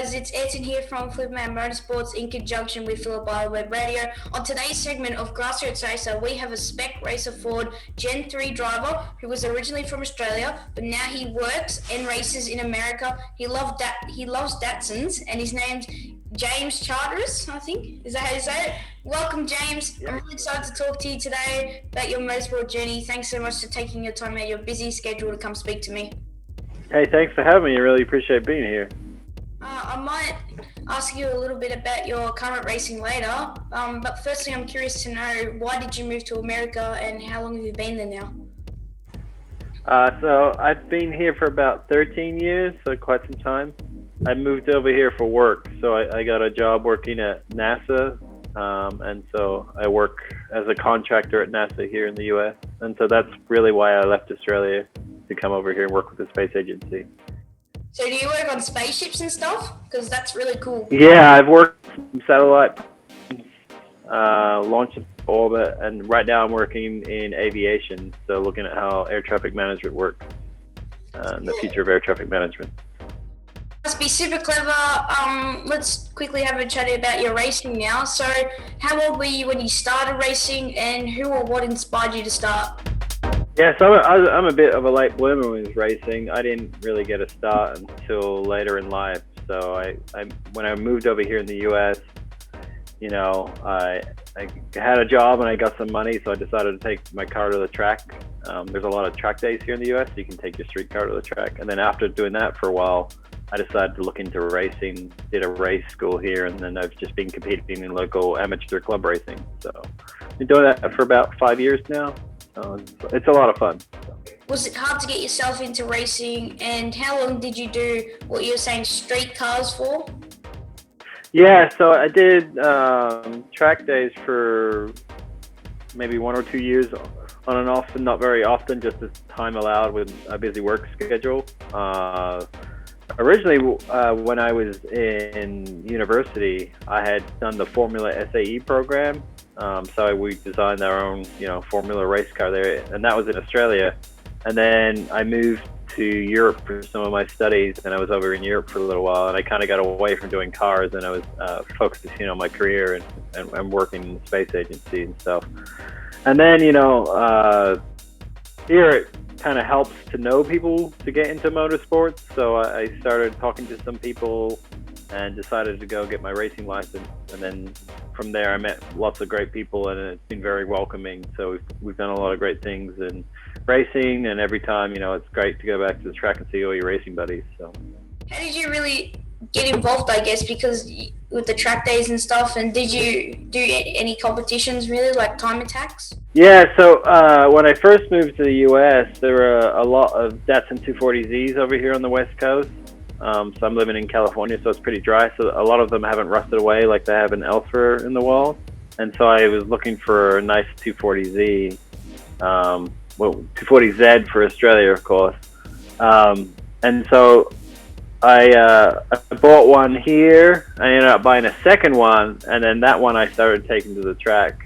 guys, it's Ethan here from Kanga Motorsports in conjunction with Philip Web Radio. On today's segment of Grassroots Racer, we have a spec racer Ford Gen 3 driver who was originally from Australia, but now he works and races in America. He loves Datsuns, and his name's James Charteris, I think. Is that how you say it? Welcome, James. I'm really excited to talk to you today about your motorsport journey. Thanks so much for taking your time out of your busy schedule to come speak to me. Hey, thanks for having me. I really appreciate being here. I might ask you a little bit about your current racing later, but firstly I'm curious to know, why did you move to America and how long have you been there now? So I've been here for about 13 years, so quite some time. I moved over here for work, so I got a job working at NASA, and so I work as a contractor at NASA here in the US, and so that's really why I left Australia to come over here and work with the space agency. So do you work on spaceships and stuff? Because that's really cool. Yeah, I've worked on satellite, launched into orbit, and right now I'm working in aviation, so looking at how air traffic management works, and the future of air traffic management. Must be super clever. Let's quickly have a chat about your racing now. So how old were you when you started racing, and who or what inspired you to start? Yeah, so I'm a bit of a late bloomer with racing. I didn't really get a start until later in life. So when I moved over here in the US, you know, I had a job and I got some money, so I decided to take my car to the track. There's a lot of track days here in the US, so you can take your street car to the track. And then after doing that for a while, I decided to look into racing, did a race school here, and then I've just been competing in local amateur club racing. So I've been doing that for about 5 years now. It's a lot of fun. Was it hard to get yourself into racing, and how long did you do what you're saying street cars for? Yeah, so I did track days for maybe 1 or 2 years on and off, and not very often, just as time allowed with a busy work schedule. Originally, when I was in university, I had done the Formula SAE program. So we designed our own, Formula race car there, and that was in Australia. And then I moved to Europe for some of my studies, and I was over in Europe for a little while, and I kind of got away from doing cars, and I was focusing on my career and working in the space agency and stuff. And then, here it kind of helps to know people to get into motorsports. So I started talking to some people and decided to go get my racing license. And then from there, I met lots of great people, and it's been very welcoming. So we've done a lot of great things in racing, and every time, it's great to go back to the track and see all your racing buddies. So how did you really get involved, I guess, because with the track days and stuff, and did you do any competitions really, like time attacks? Yeah, so when I first moved to the US, there were a lot of Datsun 240Zs over here on the West Coast. So I'm living in California, so it's pretty dry. So a lot of them haven't rusted away like they have in elsewhere in the world. And so I was looking for a nice 240Z, 240Z for Australia, of course. And so I bought one here. I ended up buying a second one, and then that one I started taking to the track.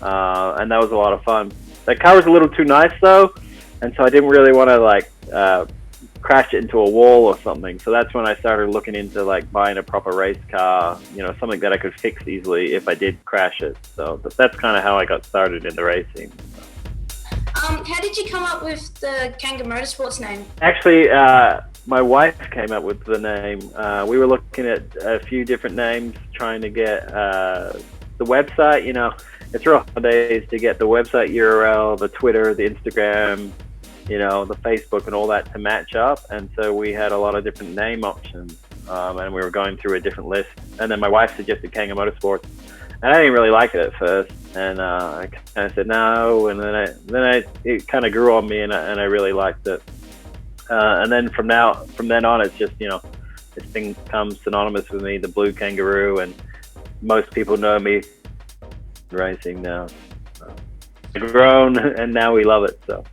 And that was a lot of fun. That car was a little too nice though, and so I didn't really want to crash it into a wall or something. So that's when I started looking into buying a proper race car, something that I could fix easily if I did crash it. So that's kind of how I got started in the racing. How did you come up with the Kanga Motorsports name? Actually, my wife came up with the name. We were looking at a few different names, trying to get the website. It's real hard days to get the website URL, the Twitter, the Instagram, the Facebook and all that to match up. And so we had a lot of different name options, and we were going through a different list. And then my wife suggested Kanga Motorsports, and I didn't really like it at first. And I kind of said no, and then it kind of grew on me, and I really liked it. And then from then on, it's just this thing becomes synonymous with me, the blue kangaroo, and most people know me racing now. I've grown, and now we love it. So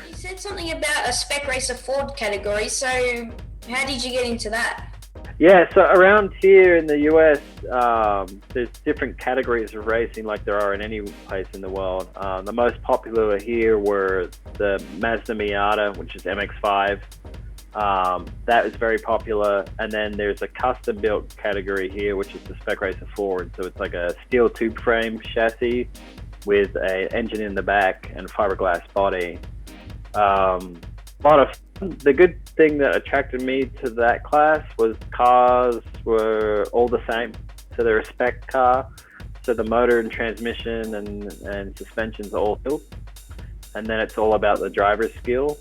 you said something about a spec racer Ford category. So how did you get into that? Yeah, so around here in the US, there's different categories of racing like there are in any place in the world. The most popular here were the Mazda Miata, which is MX-5. That is very popular. And then there's a custom built category here, which is the Spec Racer Ford. So it's like a steel tube frame chassis with an engine in the back and fiberglass body. A lot of fun. The good thing that attracted me to that class was cars were all the same. So they're a spec car. So the motor and transmission and suspensions are all built. And then it's all about the driver's skill.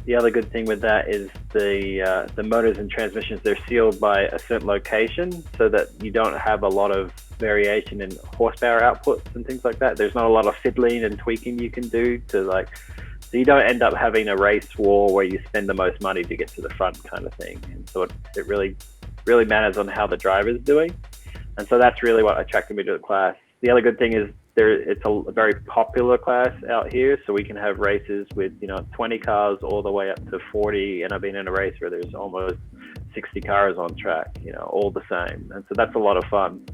The other good thing with that is the motors and transmissions, they're sealed by a certain location so that you don't have a lot of variation in horsepower outputs and things like that. There's not a lot of fiddling and tweaking you can do to so you don't end up having a race war where you spend the most money to get to the front kind of thing. And so it really matters on how the driver's doing. And so that's really what attracted me to the class. The other good thing is it's a very popular class out here, so we can have races with 20 cars all the way up to 40. And I've been in a race where there's almost 60 cars on track, all the same. And so that's a lot of fun.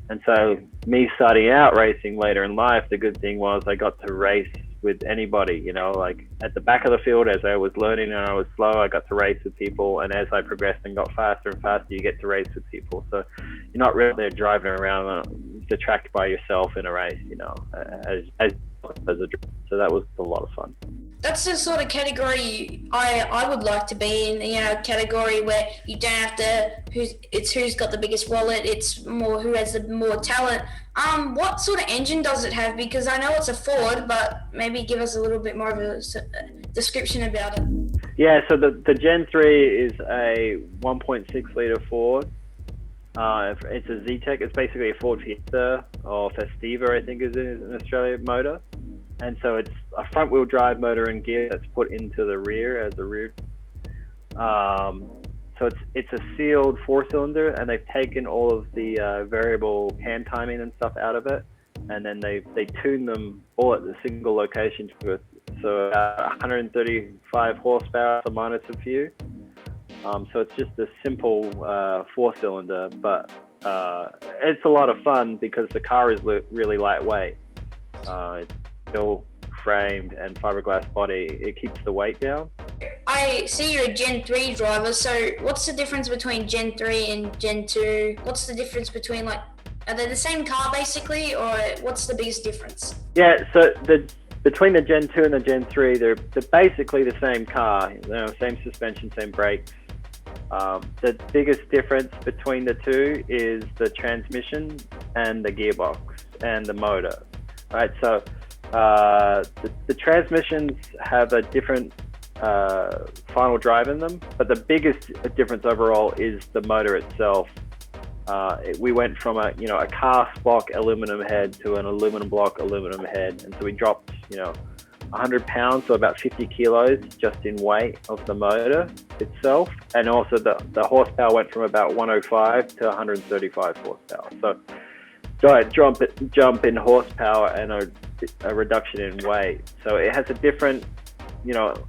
And so me starting out racing later in life, the good thing was I got to race with anybody, like at the back of the field as I was learning and I was slow, I got to race with people. And as I progressed and got faster and faster, you get to race with people. So you're not really there driving around the track by yourself in a race, as a driver. So that was a lot of fun. That's the sort of category I would like to be in, a category where you don't have to, who's got the biggest wallet, it's more who has the more talent. What sort of engine does it have? Because I know it's a Ford, but maybe give us a little bit more of a description about it. Yeah, so the Gen 3 is a 1.6 litre Ford. It's a Z-Tech. It's basically a Ford Fiesta or Festiva, I think is an Australian motor. And so it's a front-wheel drive motor and gear that's put into the rear as a rear. So it's a sealed four-cylinder, and they've taken all of the variable hand timing and stuff out of it, and then they tune them all at the single location to it. So 135 horsepower, so minus a few. So it's just a simple four-cylinder, but it's a lot of fun because the car is really lightweight. It's still framed and fiberglass body. It keeps the weight down. I see you're a Gen 3 driver, so what's the difference between Gen 3 and Gen 2? What's the difference between, are they the same car basically, or what's the biggest difference? Yeah, so between the Gen 2 and the Gen 3, they're basically the same car, same suspension, same brakes. The biggest difference between the two is the transmission and the gearbox and the motor. Right, so the transmissions have a different final drive in them, but the biggest difference overall is the motor itself. We went from a cast block aluminum head to an aluminum block aluminum head, and so we dropped 100 pounds, so about 50 kilos just in weight of the motor itself, and also the horsepower went from about 105 to 135 horsepower. So giant jump in horsepower and a reduction in weight. So it has a different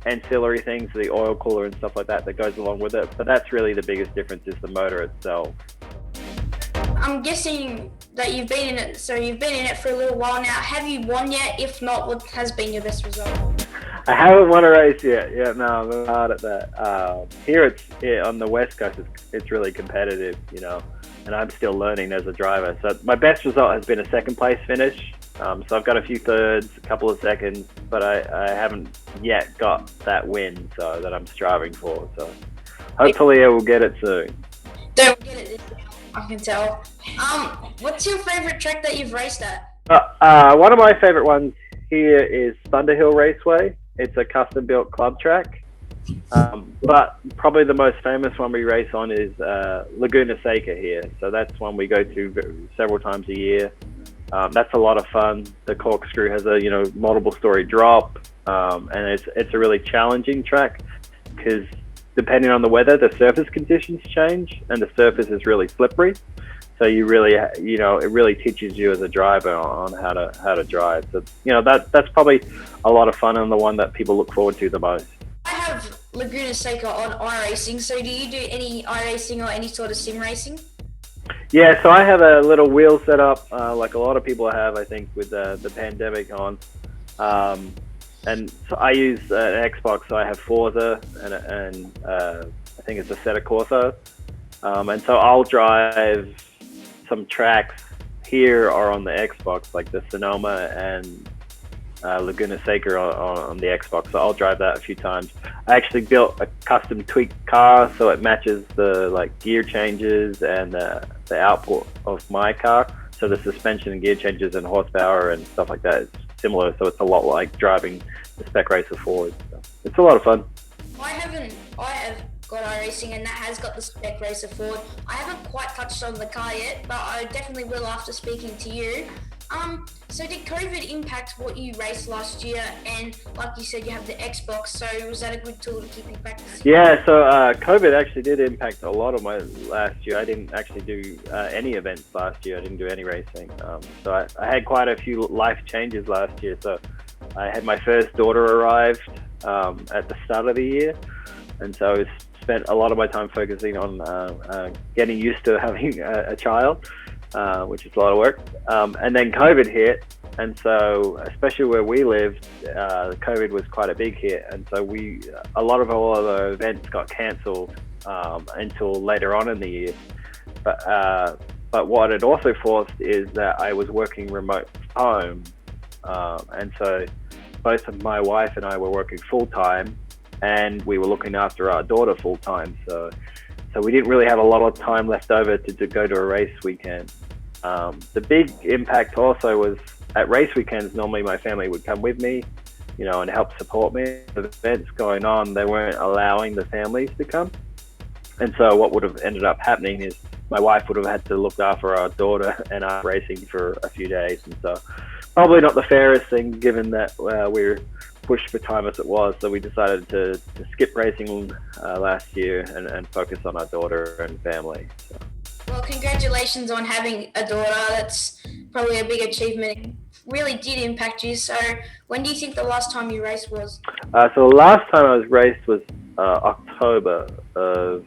ancillary things, the oil cooler and stuff like that goes along with it, but that's really the biggest difference is the motor itself. I'm guessing that you've been in it, so you've been in it for a little while now. Have you won yet? If not, what has been your best result? I haven't won a race yet. Yeah, no, I'm hard at that. Here on the West Coast, it's really competitive, and I'm still learning as a driver. So my best result has been a second place finish. So I've got a few thirds, a couple of seconds, but I haven't yet got that win that I'm striving for. So hopefully I will get it soon. Don't get it this year, I can tell. What's your favorite track that you've raced at? One of my favorite ones here is Thunderhill Raceway. It's a custom-built club track. But probably the most famous one we race on is Laguna Seca here. So that's one we go to several times a year. That's a lot of fun. The corkscrew has a multiple story drop, and it's a really challenging track because depending on the weather, the surface conditions change, and the surface is really slippery. So you really, it really teaches you as a driver on how to drive. So that's probably a lot of fun and the one that people look forward to the most. I have Laguna Seca on iRacing. So do you do any iRacing or any sort of sim racing? Yeah, so I have a little wheel set up, like a lot of people have, I think, with the pandemic on. And so I use an Xbox, so I have Forza and I think it's a Assetto Corsa. And so I'll drive some tracks here or on the Xbox, like the Sonoma and Laguna Seca on the Xbox. So I'll drive that a few times. I actually built a custom tweaked car so it matches the like gear changes and the output of my car. So the suspension and gear changes and horsepower and stuff like that is similar. So it's a lot like driving the Spec Racer Ford. So it's a lot of fun. I have got iRacing, and that has got the Spec Racer Ford. I haven't quite touched on the car yet, but I definitely will after speaking to you. So did COVID impact what you raced last year? And like you said, you have the Xbox, so was that a good tool to keep you practicing? Yeah, so COVID actually did impact a lot of my last year. I didn't actually do any events last year. I didn't do any racing. So I had quite a few life changes last year. So I had my first daughter arrived at the start of the year. And so I spent a lot of my time focusing on getting used to having a child. Which is a lot of work. And then COVID hit, and so especially where we lived, COVID was quite a big hit, and so a lot of all of the events got cancelled until later on in the year. But what it also forced is that I was working remote from home, and so both of my wife and I were working full time, and we were looking after our daughter full time. So we didn't really have a lot of time left over to go to a race weekend. The big impact also was at race weekends, normally my family would come with me, and help support me. The events going on, they weren't allowing the families to come. And so what would have ended up happening is my wife would have had to look after our daughter and our racing for a few days. And so probably not the fairest thing given that we were pushed for time as it was. So we decided to skip racing last year and focus on our daughter and family. So. Well, congratulations on having a daughter. That's probably a big achievement. It really did impact you. So when do you think the last time you raced was? So the last time I was raced was October of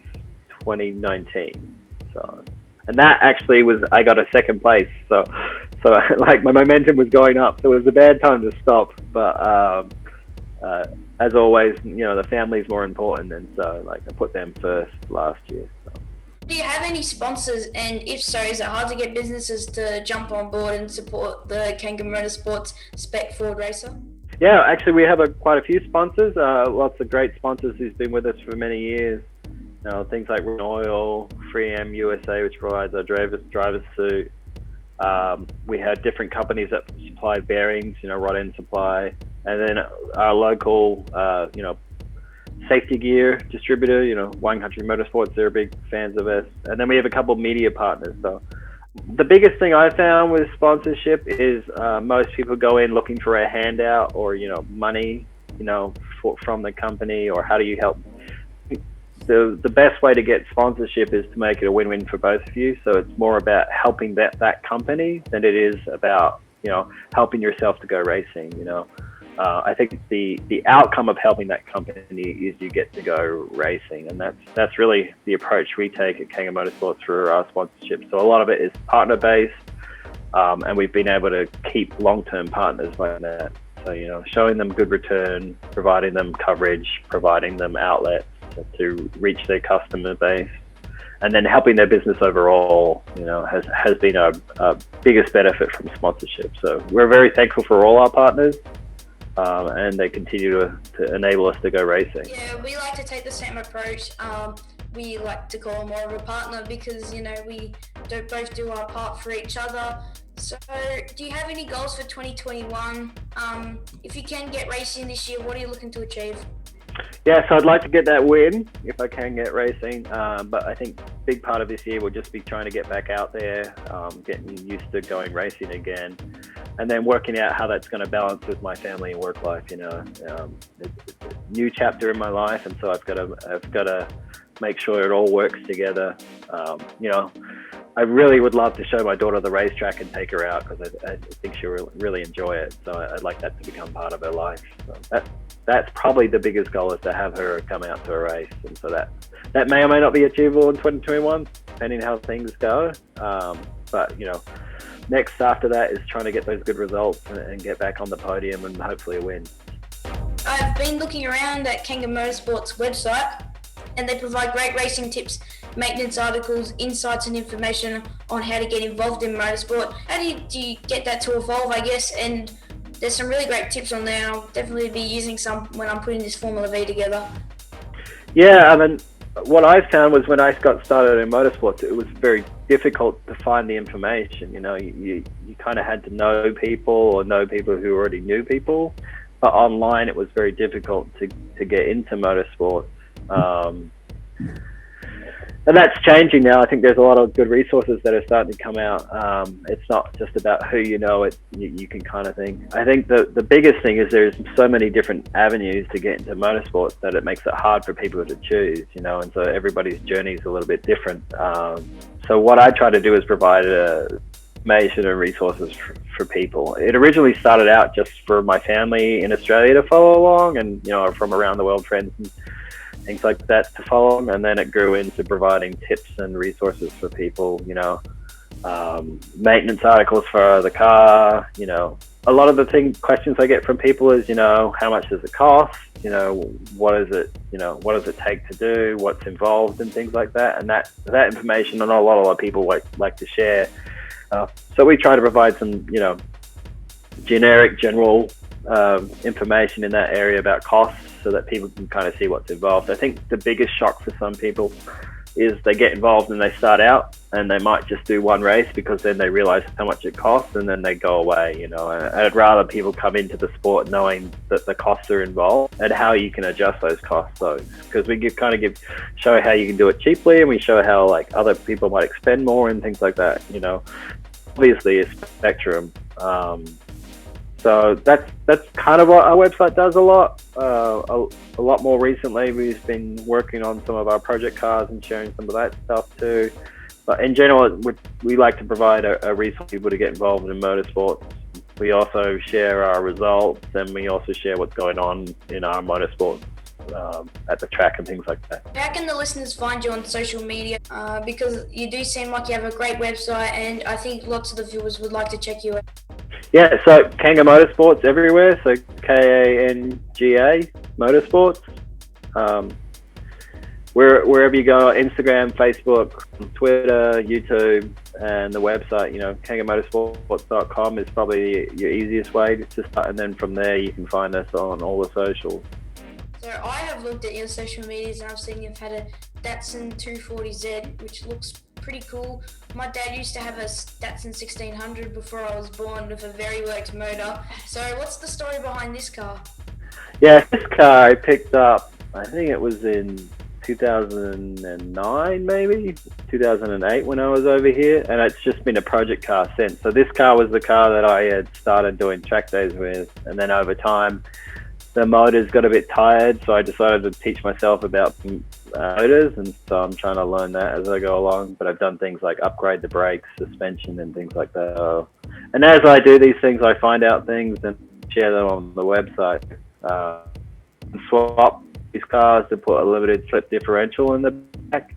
2019. So, and that actually was, I got a second place. So like my momentum was going up. So it was a bad time to stop. But as always, the family's more important. And so like I put them first last year. So. Do you have any sponsors, and if so, is it hard to get businesses to jump on board and support the Kanga Motorsports Spec Ford Racer? Yeah, actually we have quite a few sponsors, lots of great sponsors who's been with us for many years. Things like Oil, 3M USA, which provides our driver's suit. We had different companies that supplied bearings, rod end supply, and then our local, safety gear distributor, Wine Country Motorsports, they're big fans of us. And then we have a couple of media partners. So the biggest thing I found with sponsorship is most people go in looking for a handout or, money, from the company, or how do you help. The best way to get sponsorship is to make it a win-win for both of you. So it's more about helping that company than it is about, helping yourself to go racing, I think the outcome of helping that company is you get to go racing, and that's really the approach we take at Kanga Motorsports for our sponsorship. So a lot of it is partner based, and we've been able to keep long-term partners like that. So showing them good return, providing them coverage, providing them outlets to reach their customer base, and then helping their business overall, has been our biggest benefit from sponsorship. So we're very thankful for all our partners. And they continue to enable us to go racing. Yeah, we like to take the same approach. We like to call them more of a partner because, we both do our part for each other. So do you have any goals for 2021? If you can get racing this year, what are you looking to achieve? Yeah, so I'd like to get that win if I can get racing. But I think a big part of this year will just be trying to get back out there, getting used to going racing again, and then working out how that's going to balance with my family and work life. It's a new chapter in my life, and so I've got to make sure it all works together. I really would love to show my daughter the racetrack and take her out because I think she'll really enjoy it. So I'd like that to become part of her life. So that's probably the biggest goal, is to have her come out to a race. And so that may or may not be achievable in 2021, depending how things go. But next after that is trying to get those good results and get back on the podium and hopefully a win. been looking around at Kanga Motorsports website, and they provide great racing tips, maintenance articles, insights and information on how to get involved in motorsport. How do you get that to evolve, I guess? And there's some really great tips on there. I'll definitely be using some when I'm putting this Formula V together. Yeah, I mean, what I found was when I got started in motorsports, it was very difficult to find the information. You know, you kind of had to know people or know people who already knew people. But online, it was very difficult to get into motorsports. And that's changing now. I think there's a lot of good resources that are starting to come out. It's not just about who you know, you can kind of thing. I think the biggest thing is there's so many different avenues to get into motorsports that it makes it hard for people to choose, you know, and so everybody's journey is a little bit different. So what I try to do is provide information and resources for people. It originally started out just for my family in Australia to follow along, and, you know, from around the world friends and things like that to follow, and then it grew into providing tips and resources for people, you know, maintenance articles for the car. You know, a lot of the questions I get from people is, you know, how much does it cost? You know, what is it? You know, what does it take to do? What's involved and things like that. And that information, and a lot of people like to share. So we try to provide some, you know, general information in that area about costs, so that people can kind of see what's involved. I think the biggest shock for some people is they get involved and they start out and they might just do one race, because then they realize how much it costs and then they go away, you know. I'd rather people come into the sport knowing that the costs are involved and how you can adjust those costs, though, because we show how you can do it cheaply, and we show how, like, other people might expend more and things like that, you know. Obviously a spectrum. So that's kind of what our website does a lot. A lot more recently, we've been working on some of our project cars and sharing some of that stuff too. But in general, we like to provide a reason for people to get involved in motorsports. We also share our results, and we also share what's going on in our motorsports at the track and things like that. How can the listeners find you on social media? Because you do seem like you have a great website, and I think lots of the viewers would like to check you out. Yeah, so Kanga Motorsports everywhere, so Kanga Motorsports. Wherever you go, Instagram, Facebook, Twitter, YouTube, and the website, you know, KangaMotorsports.com is probably your easiest way to start, and then from there you can find us on all the socials. So I have looked at your social medias, and I've seen you've had a Datsun 240Z, which looks pretty cool. My dad used to have a Datsun 1600 before I was born, with a very worked motor. So what's the story behind this car? Yeah, this car I picked up, I think it was in 2009, maybe 2008 when I was over here, and it's just been a project car since. So this car was the car that I had started doing track days with, and then over time the motors got a bit tired, so I decided to teach myself about motors, and so I'm trying to learn that as I go along. But I've done things like upgrade the brakes, suspension, and things like that. And as I do these things, I find out things and share them on the website. Swap these cars to put a limited slip differential in the back,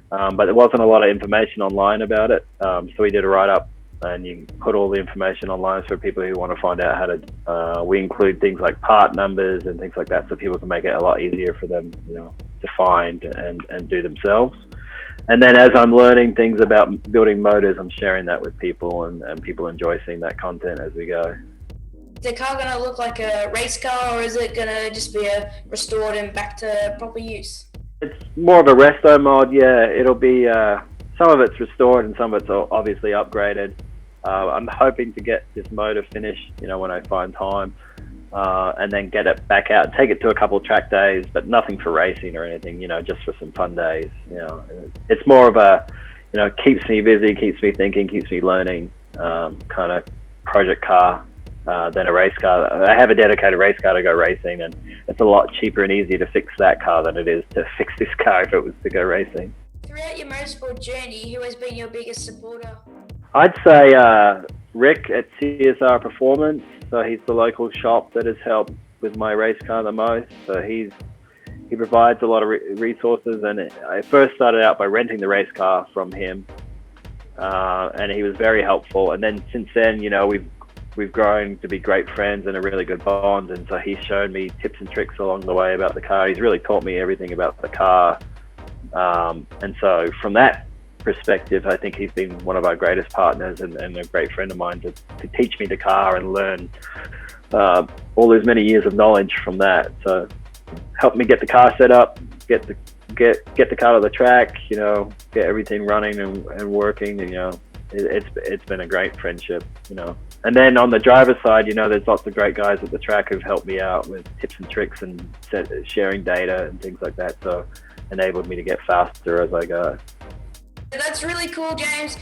but there wasn't a lot of information online about it, so we did a write-up, and you put all the information online for people who want to find out how to. We include things like part numbers and things like that, so people can make it a lot easier for them, you know, to find and do themselves. And then as I'm learning things about building motors, I'm sharing that with people, and people enjoy seeing that content as we go. Is the car going to look like a race car, or is it going to just be restored and back to proper use? It's more of a resto mod, yeah. It'll be, some of it's restored and some of it's obviously upgraded. I'm hoping to get this motor finished, you know, when I find time, and then get it back out, take it to a couple of track days, but nothing for racing or anything, you know, just for some fun days, you know. It's more of a, you know, keeps me busy, keeps me thinking, keeps me learning, kind of project car. Than a race car. I have a dedicated race car to go racing, and it's a lot cheaper and easier to fix that car than it is to fix this car if it was to go racing. Throughout your motorsport journey, who has been your biggest supporter? I'd say Rick at CSR Performance. So he's the local shop that has helped with my race car the most. So he provides a lot of resources, and I first started out by renting the race car from him, and he was very helpful. And then since then, you know, we've we've grown to be great friends and a really good bond. And so he's shown me tips and tricks along the way about the car. He's really taught me everything about the car. And so from that perspective, I think he's been one of our greatest partners and a great friend of mine to teach me the car and learn all those many years of knowledge from that. So helped me get the car set up, get the car to the track, you know, get everything running and working. You know, it's been a great friendship, you know. And then on the driver's side, you know, there's lots of great guys at the track who've helped me out with tips and tricks and sharing data and things like that. So enabled me to get faster as I go. That's really cool, James.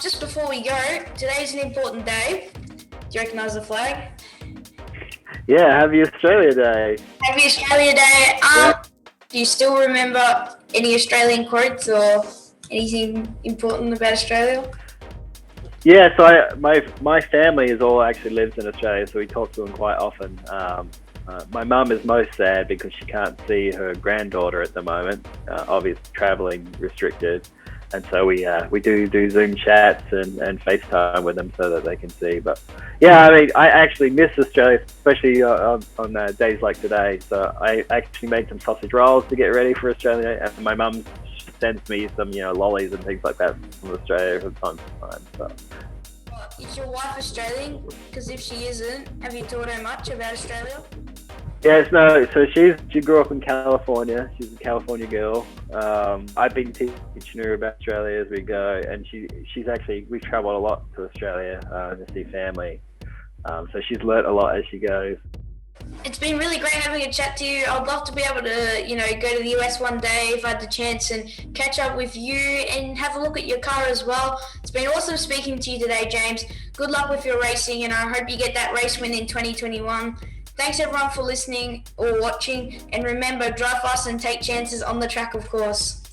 Just before we go, today's an important day. Do you recognise the flag? Yeah, Happy Australia Day. Happy Australia Day. Yeah. Do you still remember any Australian quotes or anything important about Australia? Yeah, so my family is all actually lives in Australia, so we talk to them quite often. My mum is most sad because she can't see her granddaughter at the moment, obviously traveling restricted, and so we do Zoom chats and FaceTime with them so that they can see. But yeah, I mean, I actually miss Australia, especially on days like today. So I actually made some sausage rolls to get ready for Australia, and my mum sends me some, you know, lollies and things like that from Australia from time to time. So. Is your wife Australian? Because if she isn't, have you taught her much about Australia? Yes, no. So she grew up in California. She's a California girl. I've been teaching her about Australia as we go, and she's actually, we've travelled a lot to Australia to see family. So she's learnt a lot as she goes. It's been really great having a chat to you. I'd love to be able to, you know, go to the US one day if I had the chance and catch up with you and have a look at your car as well. It's been awesome speaking to you today, James. Good luck with your racing, and I hope you get that race win in 2021. Thanks everyone for listening or watching, and remember, drive fast and take chances on the track, of course.